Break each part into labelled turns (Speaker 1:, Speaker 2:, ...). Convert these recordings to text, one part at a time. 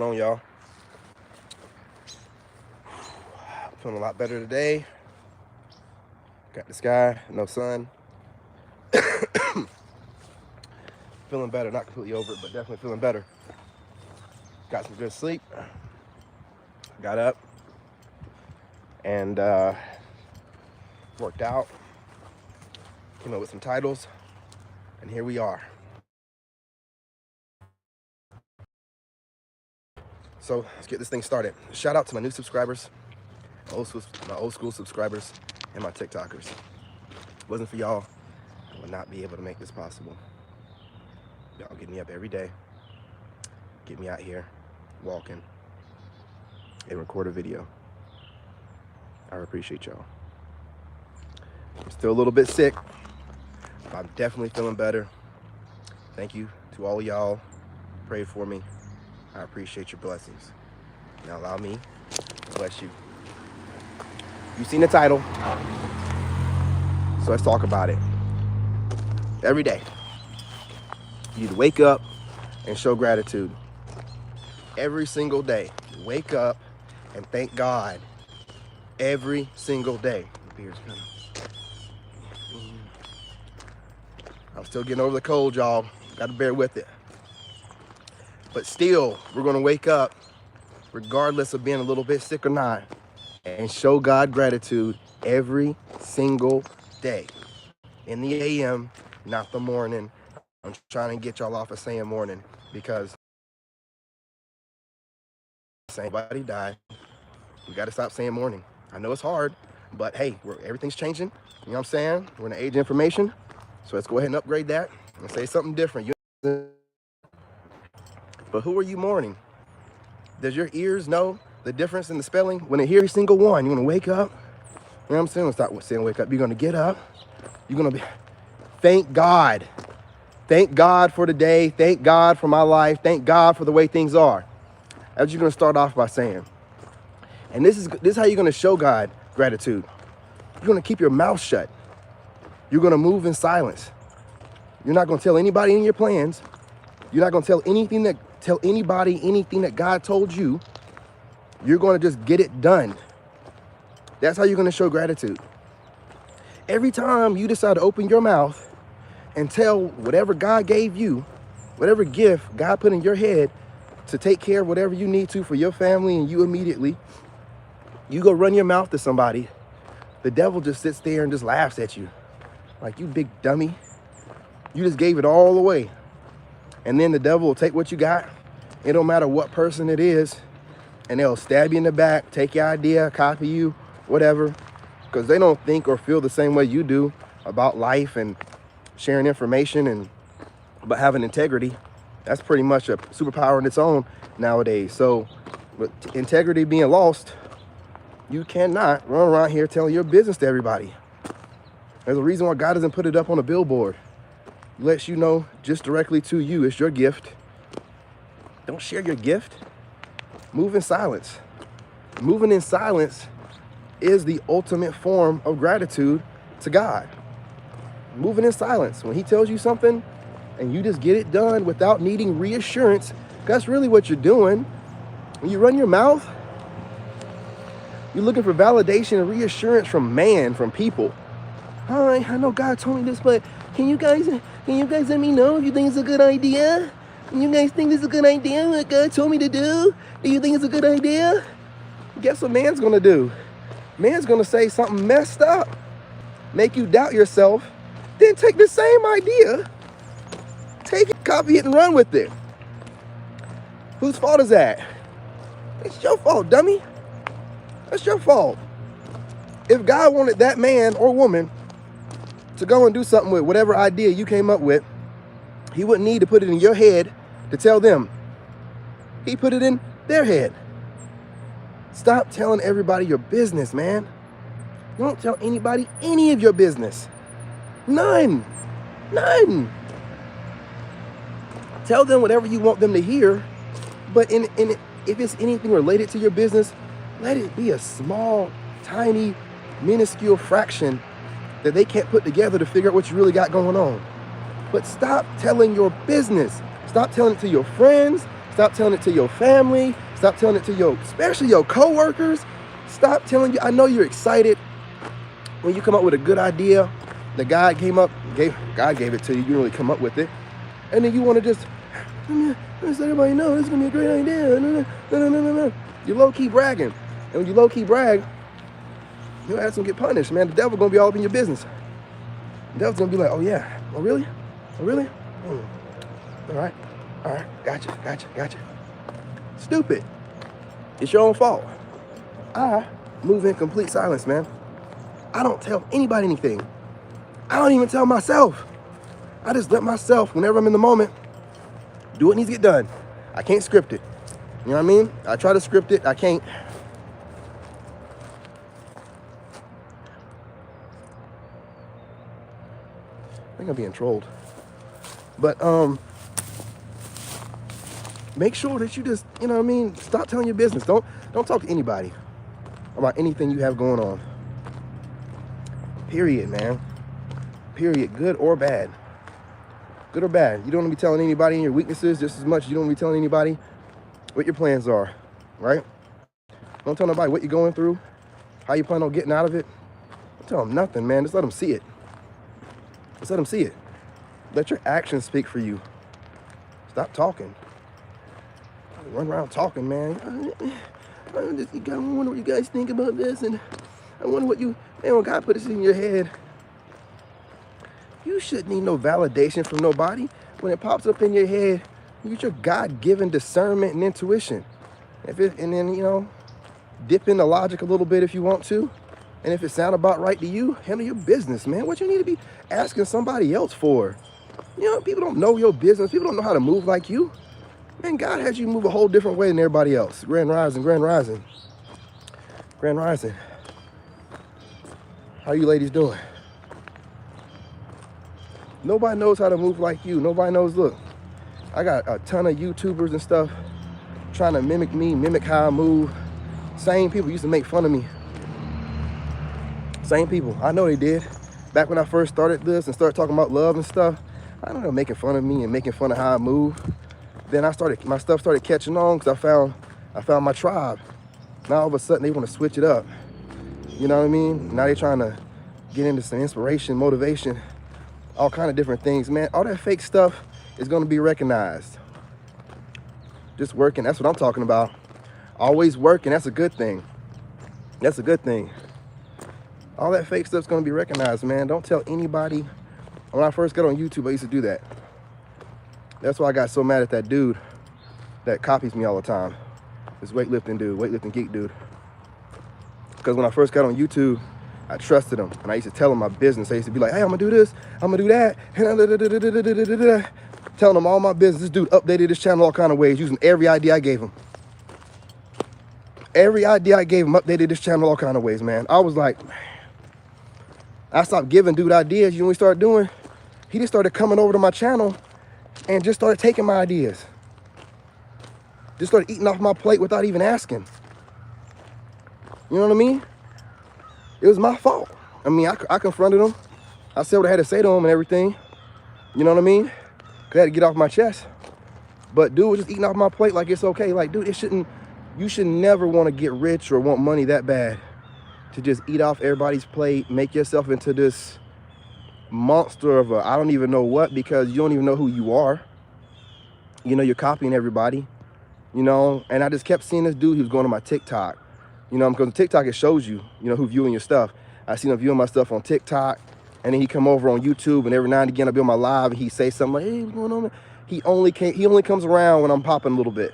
Speaker 1: on, y'all? Feeling a lot better today. Got the sky, no sun. Feeling better, not completely over it, but definitely feeling better. Got some good sleep. Got up and worked out. Came up with some titles, and here we are. So let's get this thing started. Shout out to my new subscribers, my old school subscribers, and my TikTokers. If it wasn't for y'all, I would not be able to make this possible. Y'all get me up every day, get me out here walking, and record a video. I appreciate y'all. I'm still a little bit sick, but I'm definitely feeling better. Thank you to all of y'all. Pray for me. I appreciate your blessings. Now allow me to bless you. You've seen the title, so let's talk about it. Every day, you need to wake up and show gratitude. Every single day, wake up and thank God. Every single day. The beer's coming. I'm still getting over the cold, y'all. Got to bear with it. But still, we're going to wake up, regardless of being a little bit sick or not, and show God gratitude every single day. In the AM, not the morning. I'm trying to get y'all off of saying morning because somebody died. We got to stop saying morning. I know it's hard, but hey, everything's changing. You know what I'm saying? We're in the age of information. So let's go ahead and upgrade that and say something different. But who are you mourning? Does your ears know the difference in the spelling? When they hear every single one, you're going to wake up. You know what I'm saying? Stop saying wake up. You're going to get up. You're going to be, thank God. Thank God for the day. Thank God for my life. Thank God for the way things are. That's what you're going to start off by saying. And this is how you're going to show God gratitude. You're going to keep your mouth shut. You're going to move in silence. You're not going to tell anybody in your plans. You're not going to tell anybody anything that God told you. You're going to just get it done. That's how you're going to show gratitude. Every time you decide to open your mouth and tell whatever God gave you, whatever gift God put in your head to take care of whatever you need to for your family and you immediately, you go run your mouth to somebody, the devil just sits there and just laughs at you. Like, you big dummy. You just gave it all away. And then the devil will take what you got. It don't matter what person it is. And they'll stab you in the back, take your idea, copy you, whatever. Because they don't think or feel the same way you do about life and sharing information and but having integrity. That's pretty much a superpower in its own nowadays. So with integrity being lost, you cannot run around here telling your business to everybody. There's a reason why God doesn't put it up on a billboard. He lets you know just directly to you. It's your gift. Don't share your gift. Move in silence. Moving in silence is the ultimate form of gratitude to God. Moving in silence. When he tells you something and you just get it done without needing reassurance, that's really what you're doing. When you run your mouth, you're looking for validation and reassurance from man, from people. Hi, I know God told me this, but can you guys let me know if you think it's a good idea? You guys think this is a good idea, what God told me to do? Do you think it's a good idea? Guess what man's gonna do? Man's gonna say something messed up, make you doubt yourself, then take the same idea, take it, copy it, and run with it. Whose fault is that? It's your fault, dummy. That's your fault. If God wanted that man or woman to go and do something with whatever idea you came up with, he wouldn't need to put it in your head to tell them. He put it in their head. Stop telling everybody your business, man. Don't tell anybody any of your business. None. None. Tell them whatever you want them to hear, but if it's anything related to your business, let it be a small, tiny, minuscule fraction that they can't put together to figure out what you really got going on. But stop telling your business. Stop telling it to your friends. Stop Stop telling it to your family. Stop telling it to especially your coworkers. Stop telling you. I know you're excited when you come up with a good idea that God gave it to you. You didn't really come up with it. And then you want to just, let everybody know this is going to be a great idea. No. You're low-key bragging. And when you low-key brag, your ass going to get punished, man. The devil going to be all up in your business. The devil's going to be like, oh, yeah. Oh, really? Oh, really? All right. Gotcha. Stupid. It's your own fault. I move in complete silence, man. I don't tell anybody anything. I don't even tell myself. I just let myself, whenever I'm in the moment, do what needs to get done. I can't script it. You know what I mean? I try to script it. I can't. I think I'm being trolled. But make sure that you just, you know what I mean? Stop telling your business. Don't talk to anybody about anything you have going on. Period, man. Period. Good or bad. Good or bad. You don't want to be telling anybody your weaknesses just as much as you don't want to be telling anybody what your plans are, right? Don't tell nobody what you're going through, how you plan on getting out of it. Don't tell them nothing, man. Just let them see it. Just let them see it. Let your actions speak for you. Stop talking. Run around talking, man. I wonder what you guys think about this, and I wonder what man, when God put this in your head, you shouldn't need no validation from nobody. When it pops up in your head, you get your God-given discernment and intuition. And then, you know, dip into logic a little bit if you want to. And if it sounds about right to you, handle your business, man. What you need to be asking somebody else for? You know, people don't know your business. People don't know how to move like you. Man, God has you move a whole different way than everybody else. Grand rising. How you ladies doing? Nobody knows how to move like you. Nobody knows, look, I got a ton of YouTubers and stuff trying to mimic me, mimic how I move. Same people used to make fun of me. Same people, I know they did. Back when I first started this and started talking about love and stuff, I don't know, making fun of me and making fun of how I move. Then my stuff started catching on because I found my tribe. Now all of a sudden they want to switch it up. You know what I mean? Now they're trying to get into some inspiration, motivation, all kind of different things, man. All that fake stuff is going to be recognized. Just working, that's what I'm talking about. Always working, that's a good thing. That's a good thing. All that fake stuff's going to be recognized, man. Don't tell anybody. When I first got on YouTube, I used to do that. That's why I got so mad at that dude that copies me all the time. This weightlifting dude, weightlifting geek dude. Because when I first got on YouTube, I trusted him. And I used to tell him my business. I used to be like, hey, I'm going to do this. I'm going to do that. And telling him all my business. This dude updated his channel all kind of ways, using every idea I gave him. Every idea I gave him, updated his channel all kind of ways, man. I was like, I stopped giving dude ideas. You know what he started doing? He just started coming over to my channel and just started taking my ideas. Just started eating off my plate without even asking. You know what I mean? It was my fault. I mean, I confronted him. I said what I had to say to him and everything. You know what I mean? 'Cause I had to get off my chest. But dude was just eating off my plate like it's okay. Like, dude, you should never want to get rich or want money that bad to just eat off everybody's plate, make yourself into this monster of I don't even know what, because you don't even know who you are. You know, you're copying everybody, you know. And I just kept seeing this dude. He was going to my TikTok, you know, because TikTok, it shows you, you know, who viewing your stuff. I seen him viewing my stuff on TikTok, and then he come over on YouTube, and every now and again I'll be on my live, and he say something like, hey, what's going on, man? He only comes around when I'm popping a little bit.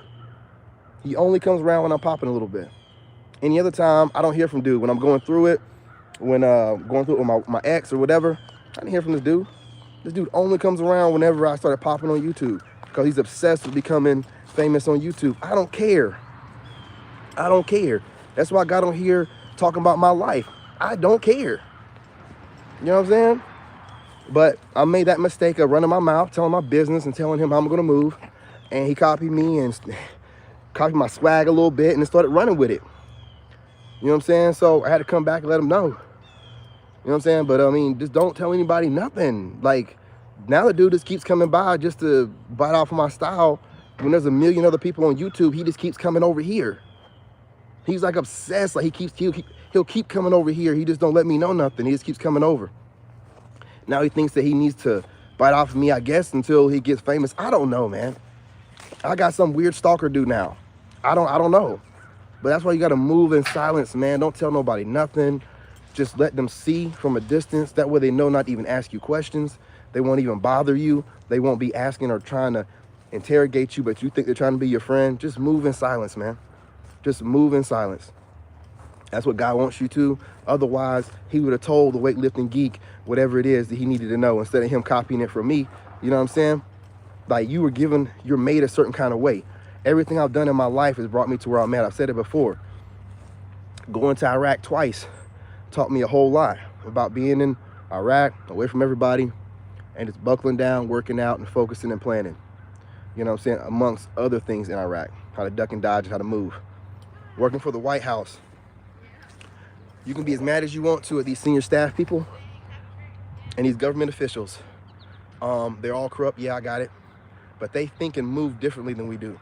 Speaker 1: He only comes around when I'm popping a little bit. Any other time, I don't hear from dude. When I'm going through it, when going through it with my ex or whatever, I didn't hear from this dude. This dude only comes around whenever I started popping on YouTube, because he's obsessed with becoming famous on YouTube. I don't care. I don't care. That's why I got on here talking about my life. I don't care. You know what I'm saying? But I made that mistake of running my mouth, telling my business and telling him how I'm going to move. And he copied me and copied my swag a little bit and then started running with it. You know what I'm saying? So I had to come back and let him know. You know what I'm saying? But I mean, just don't tell anybody nothing. Like, now the dude just keeps coming by just to bite off of my style When there's a million other people on YouTube, he just keeps coming over here. He's like obsessed. Like he'll keep coming over here. He just don't let me know nothing. He just keeps coming over. Now he thinks that he needs to bite off of me, I guess, until he gets famous. I don't know, man. I got some weird stalker dude now. I don't know. But that's why you got to move in silence, man. Don't tell nobody nothing. Just let them see from a distance. That way they know not to even ask you questions. They won't even bother you. They won't be asking or trying to interrogate you, but you think they're trying to be your friend. Just move in silence, man. Just move in silence. That's what God wants you to. Otherwise, he would have told the weightlifting geek whatever it is that he needed to know instead of him copying it from me. You know what I'm saying? Like you're made a certain kind of way. Everything I've done in my life has brought me to where I'm at. I've said it before. Going to Iraq twice taught me a whole lot about being in Iraq, away from everybody, and just buckling down, working out, and focusing and planning. You know what I'm saying? Amongst other things in Iraq. How to duck and dodge and how to move. Working for the White House. You can be as mad as you want to at these senior staff people and these government officials. They're all corrupt. Yeah, I got it. But they think and move differently than we do.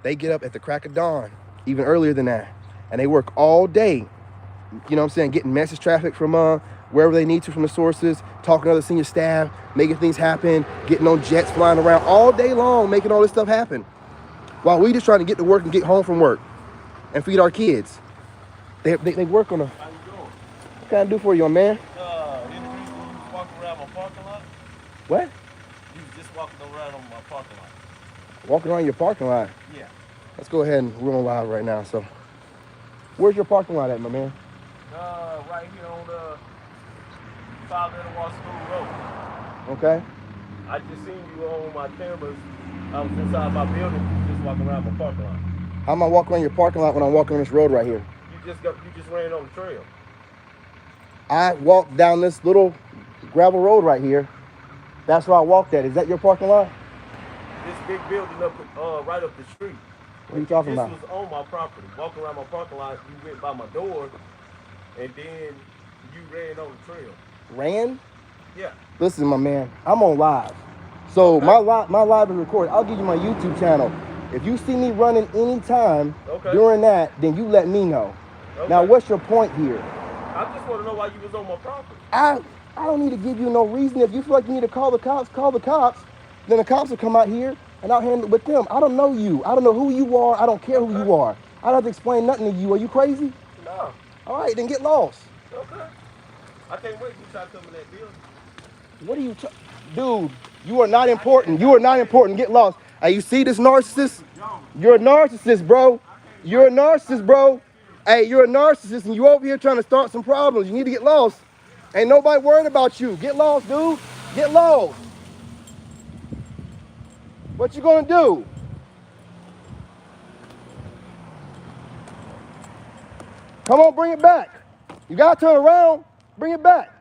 Speaker 1: They get up at the crack of dawn, even earlier than that, and they work all day. You know what I'm saying? Getting message traffic from wherever they need to from the sources, talking to other senior staff, making things happen, getting on jets, flying around all day long, making all this stuff happen. While we just trying to get to work and get home from work and feed our kids. They work on a...
Speaker 2: How you doing?
Speaker 1: What can I do for you, man?
Speaker 2: Any reason you was walking around my parking lot?
Speaker 1: What?
Speaker 2: You was just walking around on my parking lot.
Speaker 1: Walking around your parking lot?
Speaker 2: Yeah.
Speaker 1: Let's go ahead and we're on live right now. So, where's your parking lot at, my man?
Speaker 2: Right here on the 5 Interwar School Road.
Speaker 1: Okay.
Speaker 2: I just seen you on my cameras. I was inside my building. You just walking around my parking lot.
Speaker 1: How am I walking around your parking lot when I'm walking on this road right here?
Speaker 2: You just ran on the trail.
Speaker 1: I walked down this little gravel road right here. That's where I walked at. Is that your parking lot?
Speaker 2: This big building up right up the street.
Speaker 1: What are you talking about?
Speaker 2: This was on my property. Walking around my parking lot, you went by my door, and then you ran on the trail.
Speaker 1: Ran?
Speaker 2: Yeah.
Speaker 1: Listen, my man, I'm on live. So
Speaker 2: okay.
Speaker 1: my live is recorded. I'll give you my YouTube channel. If you see me running anytime during that, then you let me know. Okay. Now, what's your point here?
Speaker 2: I just want to know why you was on my property.
Speaker 1: I don't need to give you no reason. If you feel like you need to call the cops, call the cops. Then the cops will come out here and I'll handle it with them. I don't know you. I don't know who you are. I don't care who you are. I don't have to explain nothing to you. Are you crazy?
Speaker 2: No.
Speaker 1: All right, then get lost.
Speaker 2: Okay. I can't wait till you try to come in that building.
Speaker 1: What are you dude, you are not important. You are not important. Get lost. Hey, you see this narcissist? You're a narcissist, bro. You're a narcissist, bro. Hey, you're a narcissist and you over here trying to start some problems. You need to get lost. Ain't nobody worried about you. Get lost, dude. Get lost. What you gonna do? Come on, bring it back. You gotta turn around, bring it back.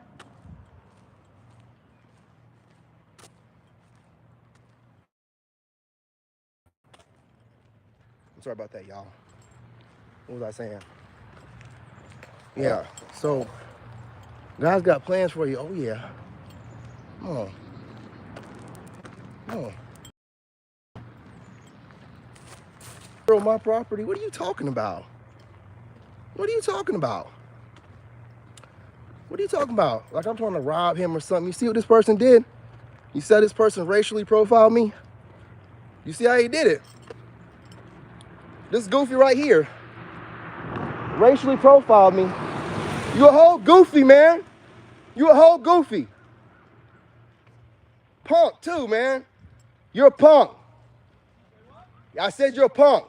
Speaker 1: I'm sorry about that, y'all. What was I saying? Yeah, so God's got plans for you. Oh yeah. Come on. Come on. My property. What are you talking about? What are you talking about? What are you talking about? Like I'm trying to rob him or something. You see what this person did? You said this person racially profiled me? You see how he did it? This goofy right here racially profiled me. You a whole goofy, man. You a whole goofy. Punk too, man. You're a punk. I said you're a punk.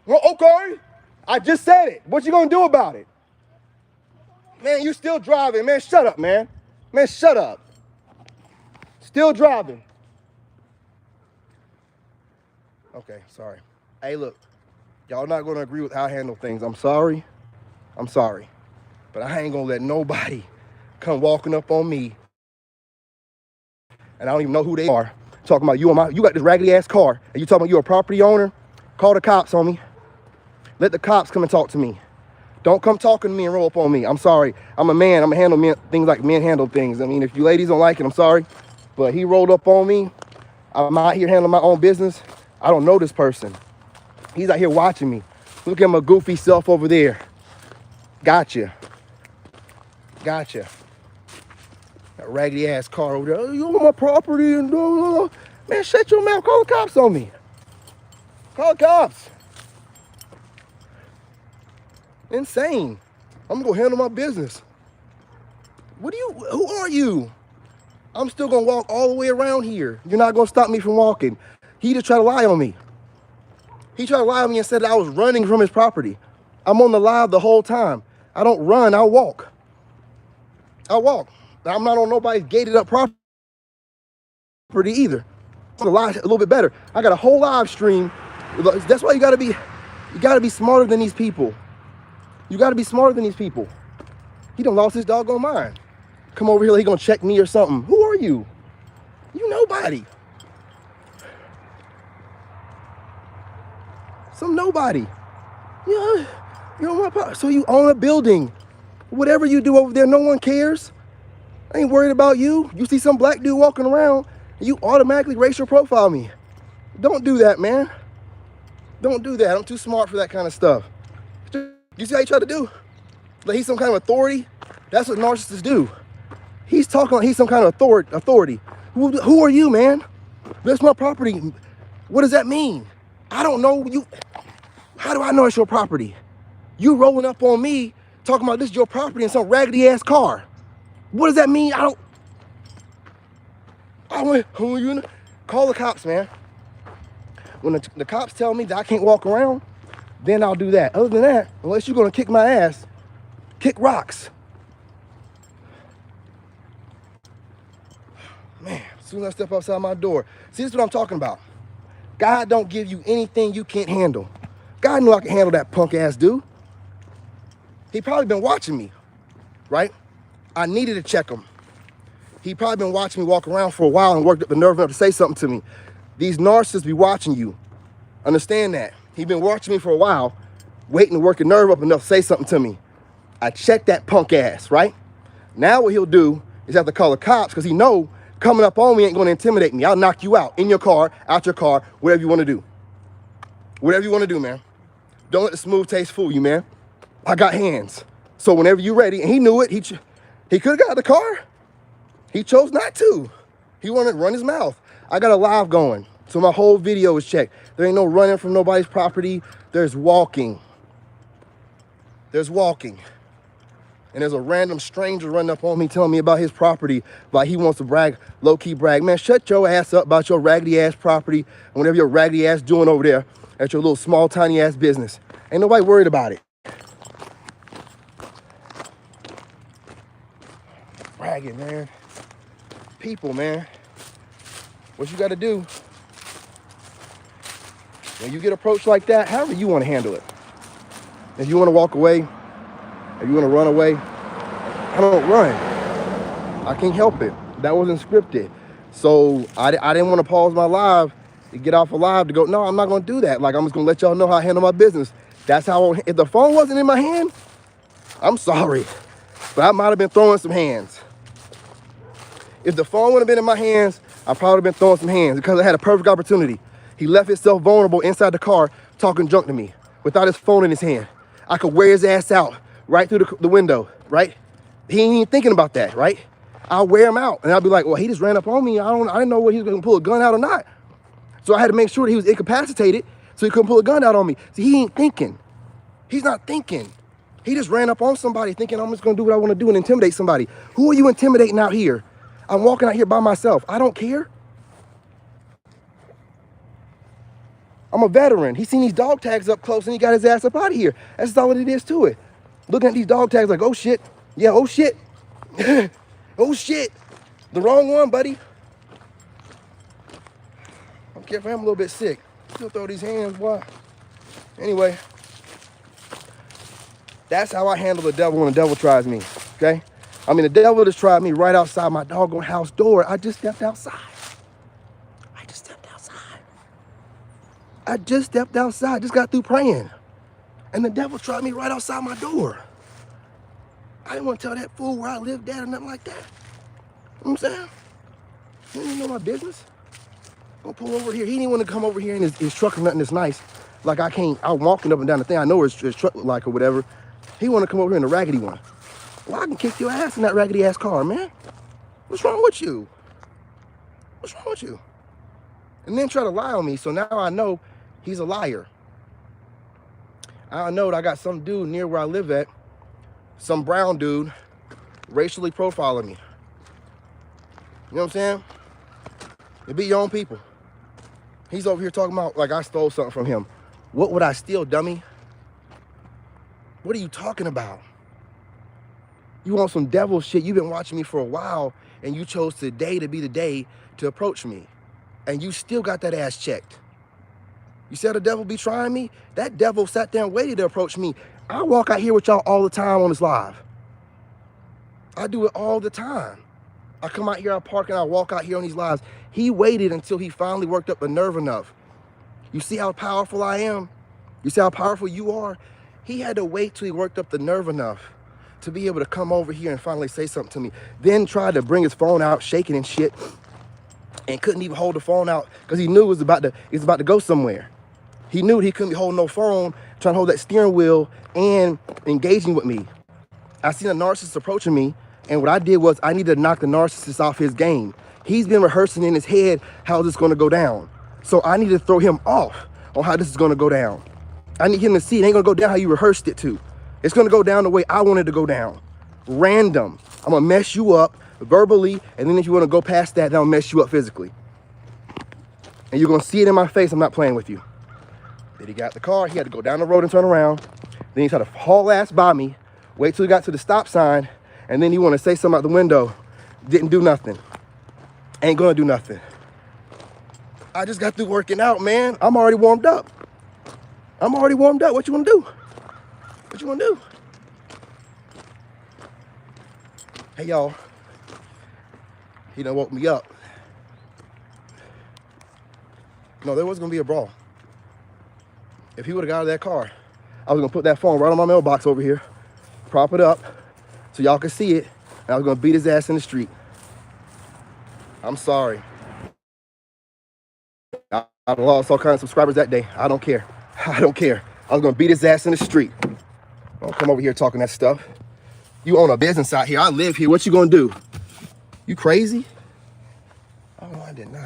Speaker 1: Well, okay. I just said it. What you gonna do about it? Man, you still driving. Man, shut up, man. Man, shut up. Still driving. Okay, sorry. Hey, look. Y'all not gonna agree with how I handle things. I'm sorry. I'm sorry. But I ain't gonna let nobody come walking up on me and I don't even know who they are. Talking about you got this raggedy ass car and you talking about you're a property owner? Call the cops on me. Let the cops come and talk to me. Don't come talking to me and roll up on me. I'm sorry. I'm a man. I'm gonna handle things like men handle things. I mean, if you ladies don't like it, I'm sorry. But he rolled up on me. I'm out here handling my own business. I don't know this person. He's out here watching me. Look at my goofy self over there. Gotcha. Gotcha. That raggedy ass car over there. Oh, you on my property and blah, blah, blah. Man, shut your mouth. Call the cops on me. Call the cops. Insane. I'm gonna go handle my business. Who are you? I'm still gonna walk all the way around here. You're not gonna stop me from walking. He just tried to lie on me. He tried to lie on me and said that I was running from his property. I'm on the live the whole time. I don't run, I walk. I walk. I'm not on nobody's gated up property either. It's a little bit better. I got a whole live stream. That's why you gotta be smarter than these people. You gotta be smarter than these people. He done lost his doggone mind. Come over here, he gonna check me or something. Who are you? You nobody. Some nobody. Yeah, you know what? So you own a building. Whatever you do over there, no one cares. I ain't worried about you. You see some black dude walking around, and you automatically racial profile me. Don't do that, man. Don't do that. I'm too smart for that kind of stuff. You see how he tried to do? Like he's some kind of authority? That's what narcissists do. He's talking like he's some kind of authority. Who are you, man? That's my property. What does that mean? I don't know you. How do I know it's your property? You rolling up on me talking about this is your property in some raggedy ass car. What does that mean? I went, who you know? Call the cops, man. When the cops tell me that I can't walk around, then I'll do that. Other than that, unless you're gonna kick my ass, kick rocks. Man, as soon as I step outside my door. See, this is what I'm talking about. God don't give you anything you can't handle. God knew I could handle that punk ass dude. He probably been watching me, right? I needed to check him. He probably been watching me walk around for a while and worked up the nerve enough to say something to me. These narcissists be watching you. Understand that. He been watching me for a while, waiting to work a nerve up enough to say something to me. I checked that punk ass, right? Now what he'll do is have to call the cops because he know coming up on me ain't gonna intimidate me. I'll knock you out, in your car, out your car, whatever you wanna do. Whatever you wanna do, man. Don't let the smooth taste fool you, man. I got hands. So whenever you're ready, and he knew it, he could have got out of the car. He chose not to. He wanted to run his mouth. I got a live going, so my whole video is checked. There ain't no running from nobody's property. There's walking. There's walking. And there's a random stranger running up on me telling me about his property, like he wants to brag, low-key brag. Man, shut your ass up about your raggedy ass property and whatever your raggedy ass doing over there at your little small, tiny ass business. Ain't nobody worried about it. Bragging, man. People, man. What you gotta do, when you get approached like that, however you wanna handle it. If you wanna walk away, if you wanna run away, I don't run. I can't help it. That wasn't scripted. So I didn't wanna pause my live to get off a live to go, no, I'm not gonna do that. Like, I'm just gonna let y'all know how I handle my business. That's how, if the phone wasn't in my hand, I'm sorry, but I might've been throwing some hands. If the phone would have been in my hands, I probably been throwing some hands because I had a perfect opportunity. He left himself vulnerable inside the car talking junk to me without his phone in his hand. I could wear his ass out right through the window, right? He ain't even thinking about that, right? I'll wear him out and I'll be like, well, he just ran up on me. I didn't know whether he was gonna pull a gun out or not. So I had to make sure that he was incapacitated so he couldn't pull a gun out on me. See, he ain't thinking. He's not thinking. He just ran up on somebody thinking I'm just gonna do what I wanna do and intimidate somebody. Who are you intimidating out here? I'm walking out here by myself. I don't care. I'm a veteran. He seen these dog tags up close and he got his ass up out of here. That's all it is to it. Looking at these dog tags like, oh shit. Yeah, oh shit. Oh shit. The wrong one, buddy. I'm careful, I'm a little bit sick. Still throw these hands, boy. Anyway, that's how I handle the devil when the devil tries me, okay? I mean, the devil just tried me right outside my doggone house door. I just stepped outside. I just stepped outside, just got through praying. And the devil tried me right outside my door. I didn't want to tell that fool where I lived at or nothing like that. You know what I'm saying? You didn't know my business. Go pull over here. He didn't want to come over here in his truck or nothing that's nice. Like I'm walking up and down the thing. I know his truck look like or whatever. He want to come over here in the raggedy one. Well, I can kick your ass in that raggedy ass car, man. What's wrong with you? What's wrong with you? And then try to lie on me. So now I know he's a liar. I know that I got some dude near where I live at, some brown dude, racially profiling me. You know what I'm saying? It be your own people. He's over here talking about like I stole something from him. What would I steal, dummy? What are you talking about? You want some devil shit? You've been watching me for a while and you chose today to be the day to approach me. And you still got that ass checked. You said the devil be trying me? That devil sat there and waited to approach me. I walk out here with y'all all the time on this live. I do it all the time. I come out here, I park, and I walk out here on these lives. He waited until he finally worked up the nerve enough. You see how powerful I am? You see how powerful you are? He had to wait till he worked up the nerve enough to be able to come over here and finally say something to me. Then tried to bring his phone out, shaking and shit, and couldn't even hold the phone out because he knew it was about to go somewhere. He knew he couldn't be holding no phone, trying to hold that steering wheel and engaging with me. I seen a narcissist approaching me, and what I did was I needed to knock the narcissist off his game. He's been rehearsing in his head how this is going to go down. So I need to throw him off on how this is going to go down. I need him to see it ain't going to go down how you rehearsed it to. It's going to go down the way I wanted it to go down. Random. I'm going to mess you up verbally, and then if you want to go past that, then I'll mess you up physically. And you're going to see it in my face. I'm not playing with you. Then he got the car. He had to go down the road and turn around. Then he tried to haul ass by me, wait till he got to the stop sign, and then he want to say something out the window. Didn't do nothing. Ain't going to do nothing. I just got through working out, man. I'm already warmed up. What you want to do? What you want to do? Hey, y'all. He done woke me up. No, there was going to be a brawl. If he would have got out of that car, I was going to put that phone right on my mailbox over here, prop it up so y'all could see it, and I was going to beat his ass in the street. I'm sorry. I lost all kinds of subscribers that day. I don't care. I don't care. I was going to beat his ass in the street. Don't come over here talking that stuff. You own a business out here. I live here. What you going to do? You crazy? Oh, I didn't.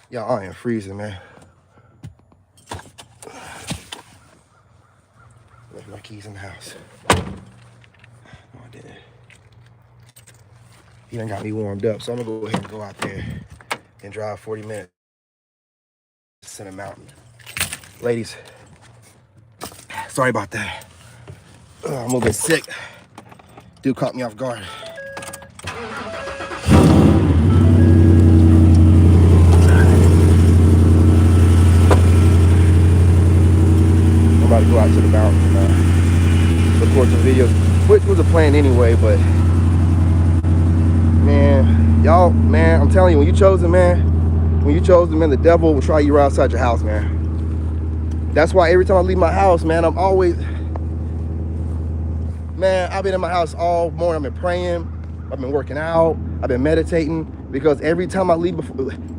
Speaker 1: Y'all, I am freezing, man. Left my keys in the house. No, I didn't. He done got me warmed up, so I'm going to go ahead and go out there and drive 40 minutes to Center Mountain. Ladies, sorry about that. I'm a little bit sick. Dude caught me off guard. I'm about to go out to the mountain and record some videos, which was a plan anyway, but man, y'all, man, I'm telling you, when you chosen, man, the devil will try you right outside your house, man. That's why every time I leave my house, man, I'm always, man, I've been in my house all morning. I've been praying, I've been working out, I've been meditating, because every time I leave,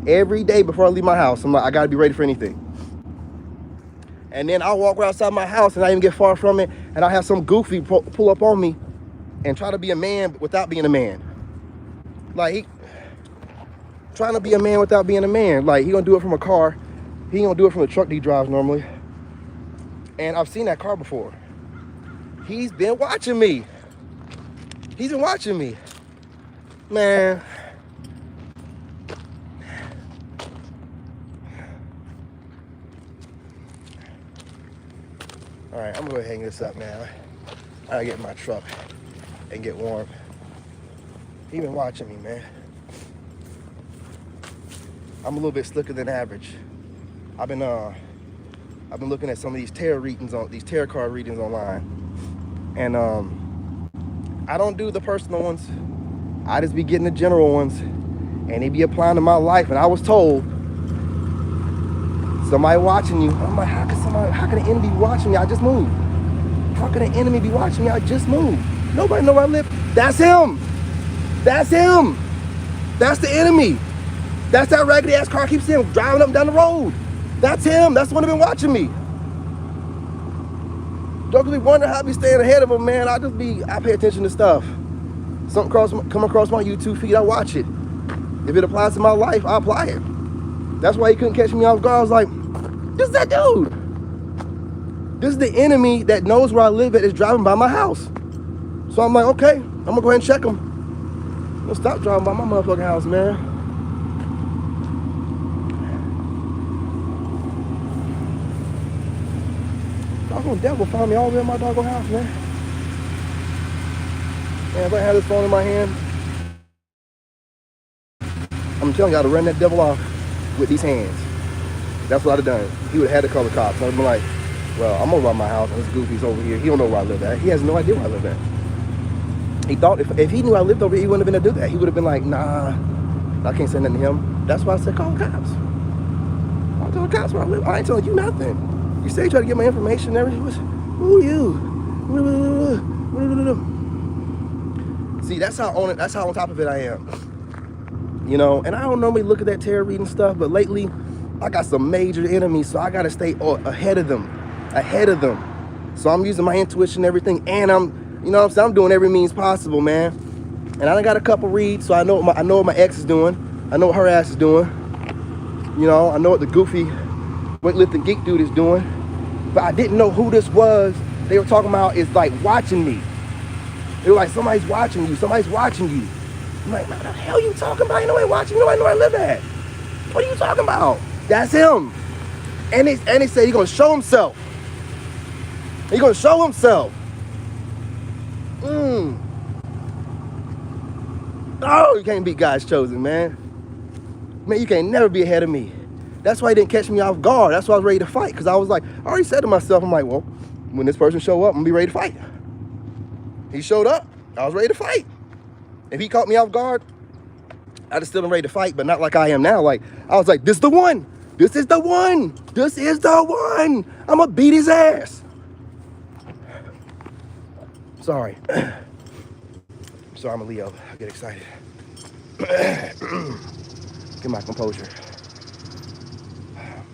Speaker 1: every day before I leave my house, I'm like, I gotta be ready for anything. And then I'll walk right outside my house and I even get far from it, and I'll have some goofy pull up on me and try to be a man without being a man. Like, trying to be a man without being a man. Like, he gonna do it from a car. He ain't gonna do it from the truck that he drives normally. And I've seen that car before. He's been watching me. He's been watching me. Man. All right, I'm gonna go ahead and hang this up, man. I gotta get in my truck and get warm. He been watching me, man. I'm a little bit slicker than average. I've been looking at some of these tarot card readings online, and I don't do the personal ones. I just be getting the general ones, and they be applying to my life. And I was told, somebody watching you. I'm like, how can an enemy be watching me? I just moved. How can an enemy be watching me? I just moved. Nobody know where I live. That's him. That's him. That's the enemy. That's that raggedy ass car I keep seeing driving up and down the road. That's him. That's the one that been watching me. Don't be wondering how I be staying ahead of him, man. I pay attention to stuff. Something come across my YouTube feed, I watch it. If it applies to my life, I apply it. That's why he couldn't catch me off guard. I was like, this is that dude. This is the enemy that knows where I live at is driving by my house. So I'm like, okay, I'm gonna go ahead and check him. I'm gonna stop driving by my motherfucking house, man. Doggone devil found me all the way in my doggone house, man. Man, if I had this phone in my hand, I'm telling you, I'd have run that devil off with these hands. That's what I'd have done. He would have had to call the cops. I'd have been like, well, I'm over at my house and this goofy's over here. He don't know where I live at. He has no idea where I live at. He thought if he knew I lived over here, he wouldn't have been able to do that. He would have been like, nah, I can't say nothing to him. That's why I said call the cops. I'll tell the cops where I live. I ain't telling you nothing. You say you try to get my information and everything. Who are you? See, that's how on top of it I am. You know, and I don't normally look at that tarot reading stuff, but lately I got some major enemies, so I gotta stay ahead of them. So I'm using my intuition and everything, and I'm doing every means possible, man. And I done got a couple reads, so I know what my ex is doing. I know what her ass is doing. You know, I know what the goofy weightlifting geek dude is doing. But I didn't know who this was. They were talking about is like watching me. They were like, somebody's watching you. Somebody's watching you. I'm like, what the hell are you talking about? Ain't nobody watching. Nobody know where I live at. What are you talking about? That's him. And he said he's gonna show himself. He's gonna show himself. Oh, you can't beat God's chosen, man. Man, you can't never be ahead of me. That's why he didn't catch me off guard. That's why I was ready to fight. Because I was like, I already said to myself, I'm like, well, when this person show up, I'm gonna be ready to fight. He showed up. I was ready to fight. If he caught me off guard, I'd have still been ready to fight, but not like I am now. Like, I was like, this is the one. This is the one. This is the one. I'm gonna beat his ass. Sorry. Sorry, I'm a Leo. I get excited. Get my composure.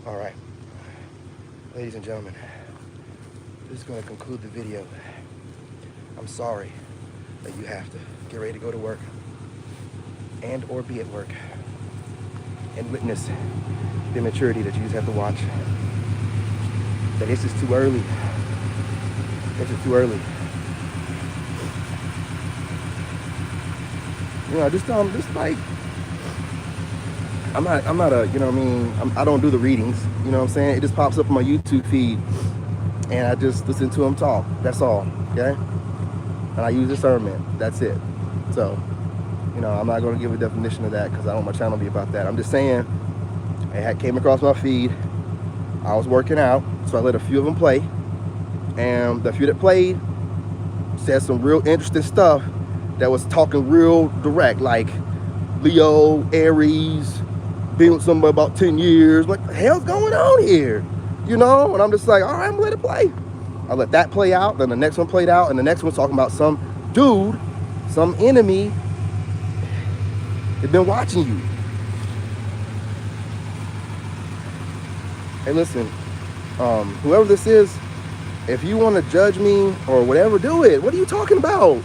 Speaker 1: All right. Ladies and gentlemen, this is going to conclude the video. I'm sorry that you have to get ready to go to work and or be at work and witness the immaturity that you just have to watch. That it's just too early. It's just too early. You know, just like, I'm not a, you know what I mean, I don't do the readings, you know what I'm saying? It just pops up on my YouTube feed, and I just listen to them talk, that's all, okay? And I use discernment, that's it. So, you know, I'm not gonna give a definition of that, because I don't want my channel to be about that. I'm just saying, it came across my feed, I was working out, so I let a few of them play, and the few that played said some real interesting stuff that was talking real direct, like Leo, Aries, been with somebody about 10 years. What the hell's going on here? You know? And I'm just like, all right, I'm gonna let it play. I let that play out, then the next one played out, and the next one's talking about some dude, some enemy that's been watching you. Hey, listen, whoever this is, if you want to judge me or whatever, do it. What are you talking about?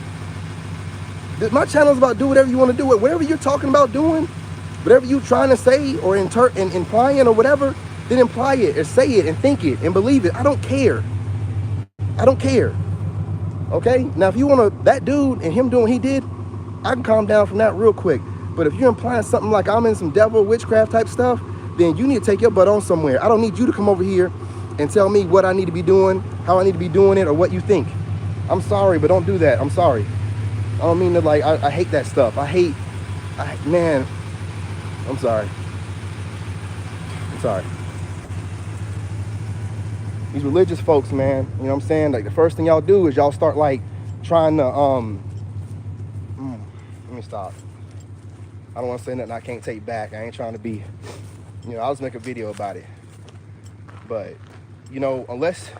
Speaker 1: My channel is about do whatever you want to do. Whatever you're talking about doing, whatever you're trying to say or implying or whatever, then imply it or say it and think it and believe it. I don't care. I don't care. Okay? Now, if you want to, that dude and him doing what he did, I can calm down from that real quick. But if you're implying something like I'm in some devil witchcraft type stuff, then you need to take your butt on somewhere. I don't need you to come over here and tell me what I need to be doing, how I need to be doing it, or what you think. I'm sorry, but don't do that. I'm sorry. I don't mean to, like, I hate that stuff. Man, I'm sorry. I'm sorry. These religious folks, man, you know what I'm saying? Like, the first thing y'all do is y'all start, like, trying to, let me stop. I don't want to say nothing I can't take back. I ain't trying to be, you know, I'll just make a video about it. But, you know, unless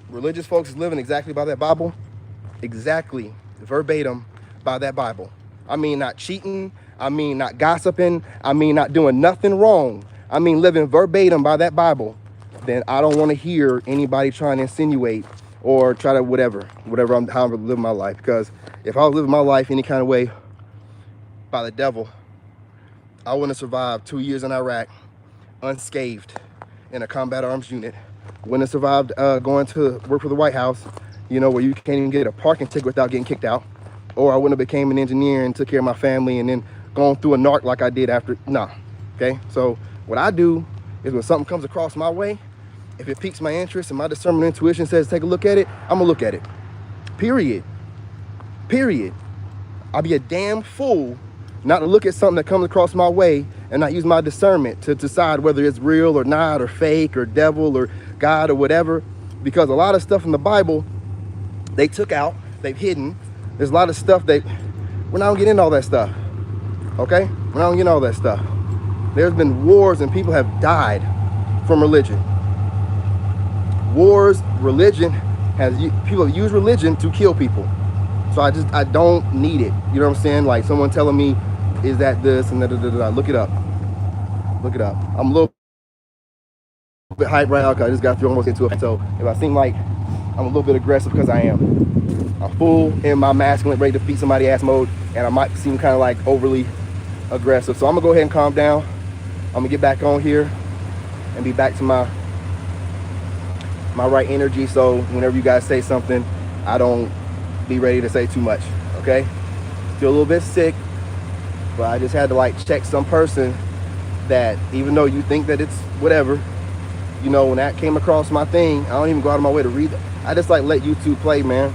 Speaker 1: religious folks is living exactly by that Bible, exactly verbatim by that Bible. I mean, not cheating. I mean not gossiping, I mean not doing nothing wrong, I mean living verbatim by that Bible, then I don't want to hear anybody trying to insinuate or try to whatever how I'm living my life. Because if I was living my life any kind of way by the devil, I wouldn't have survived 2 years in Iraq unscathed in a combat arms unit. Wouldn't have survived going to work for the White House, you know, where you can't even get a parking ticket without getting kicked out. Or I wouldn't have became an engineer and took care of my family and then gone through a narc like I did after. Nah. Okay. So what I do is when something comes across my way, if it piques my interest and my discernment intuition says take a look at it, I'm gonna look at it. Period. I'll be a damn fool not to look at something that comes across my way and not use my discernment to decide whether it's real or not, or fake or devil or God or whatever. Because a lot of stuff in the Bible, they took out, they've hidden. There's a lot of stuff we're not gonna get into all that stuff. Okay? We're not gonna get into all that stuff. There's been wars and people have died from religion. Wars, religion, people have used religion to kill people. So I don't need it. You know what I'm saying? Like someone telling me, is that this and da. Look it up. I'm a little bit hyped right now because I just got through almost into it. So if I seem like I'm a little bit aggressive, because I am. I'm full in my masculine, ready to beat somebody ass mode, and I might seem kind of like overly aggressive. So I'm gonna go ahead and calm down. I'm gonna get back on here and be back to my right energy. So whenever you guys say something, I don't be ready to say too much. Okay? Still a little bit sick, but I just had to like check some person that even though you think that it's whatever, you know, when that came across my thing, I don't even go out of my way to read it. I just like let YouTube play, man.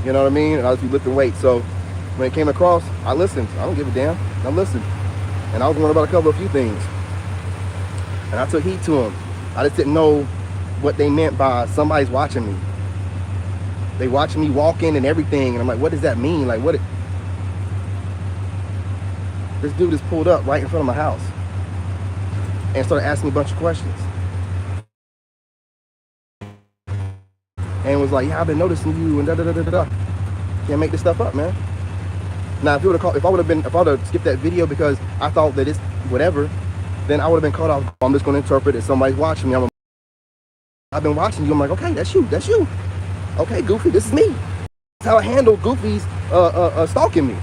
Speaker 1: You know what I mean? And I'll just be lifting weights. So when it came across, I listened. I don't give a damn. I listened. And I was wondering about a few things. And I took heed to them. I just didn't know what they meant by somebody's watching me. They watching me walking and everything. And I'm like, what does that mean? Like, this dude just pulled up right in front of my house and started asking me a bunch of questions. And was like, yeah, I've been noticing you and da. Can't make this stuff up, man. Now, if I would have skipped that video because I thought that it's whatever, then I would have been caught off. I'm just going to interpret it. Somebody's watching me. I've been watching you. I'm like, okay, that's you. Okay, Goofy, this is me. That's how I handle Goofy's stalking me.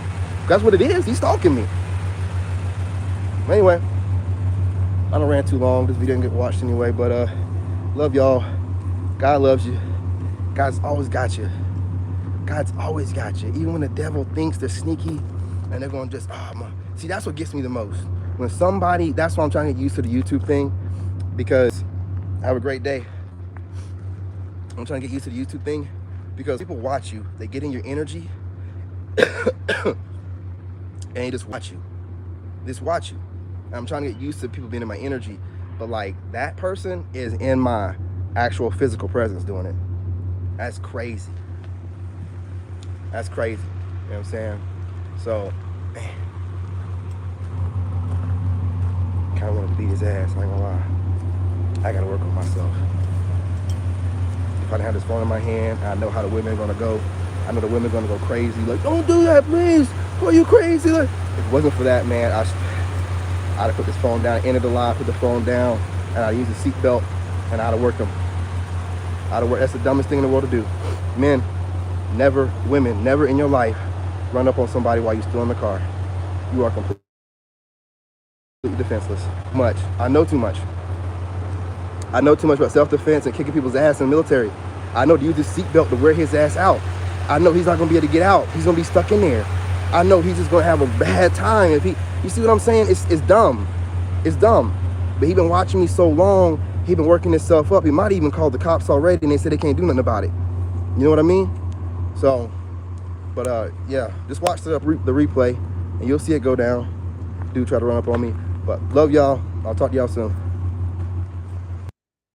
Speaker 1: That's what it is. He's stalking me. Anyway, I done ran too long. This video didn't get watched anyway, but love y'all. God loves you. God's always got you. God's always got you. Even when the devil thinks they're sneaky and they're going to just, see, that's what gets me the most. When somebody, that's why I'm trying to get used to the YouTube thing, because have a great day. I'm trying to get used to the YouTube thing because people watch you. They get in your energy and they just watch you. And I'm trying to get used to people being in my energy. But like that person is in my actual physical presence doing it. That's crazy. You know what I'm saying? So, man, kind of want to beat his ass, I ain't gonna lie. I gotta work on myself. If I didn't have this phone in my hand, I know how the women are gonna go. I know the women are gonna go crazy. Like, don't do that, please. Are you crazy? Like, if it wasn't for that, man, I'd have put this phone down, ended the line, put the phone down, and I'd use the seatbelt, and I'd have worked them. That's the dumbest thing in the world to do. Men, women, never in your life run up on somebody while you're still in the car. You are completely defenseless. I know too much. I know too much about self-defense and kicking people's ass in the military. I know to use this seatbelt to wear his ass out. I know he's not gonna be able to get out. He's gonna be stuck in there. I know he's just gonna have a bad time if you see what I'm saying? It's dumb. It's dumb. But he been watching me so long, he been working himself up. He might even called the cops already and they said they can't do nothing about it. You know what I mean? So, but yeah, just watch the replay and you'll see it go down. Dude try to run up on me. But love y'all. I'll talk to y'all soon.